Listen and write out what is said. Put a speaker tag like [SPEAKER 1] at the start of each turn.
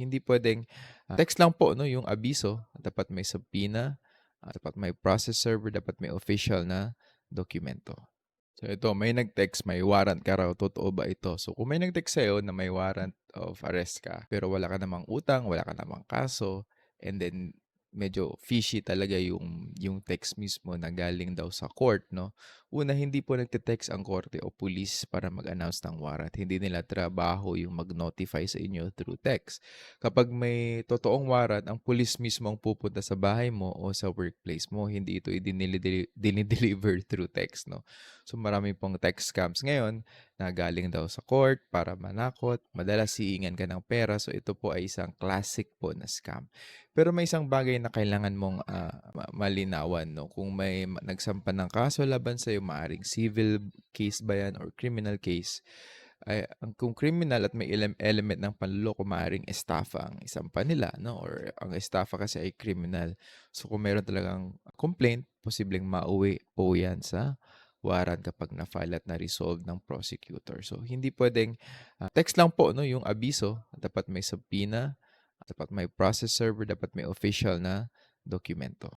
[SPEAKER 1] hindi puwedeng, text lang po 'no, yung abiso. Dapat may subpoena, dapat may process server, dapat may official na dokumento. So ito, may nag-text, may warrant ka raw, totoo ba ito? So kung may nag-text sa'yo na may warrant of arrest ka, pero wala ka namang utang, wala ka namang kaso, and then medyo fishy talaga yung text mismo na galing daw sa court 'no. Una, hindi po nagte-text ang korte o pulis para mag-announce ng warrant. Hindi nila trabaho yung mag-notify sa inyo through text. Kapag may totoong warrant, ang pulis mismo ang pupunta sa bahay mo o sa workplace mo, hindi ito dine-deliver through text 'no. So marami pong text scams ngayon na galing daw sa court para manakot, madalas hihingan ka ng pera. So ito po ay isang classic po na scam. Pero may isang bagay na kailangan mong malinawan 'no, kung may nagsampa ng kaso laban sa'yo, maaring civil case ba 'yan or criminal case, ay kung criminal at may element ng panloloko, maaaring estafa ang isampa nila 'no, or ang estafa kasi ay criminal. So kung meron talagang complaint, posibleng mauwi po 'yan sa warrant kapag na-file at na-resolve ng prosecutor. So hindi puwedeng, text lang po 'no, yung abiso. Dapat may subpoena, dapat may process server, dapat may official na dokumento.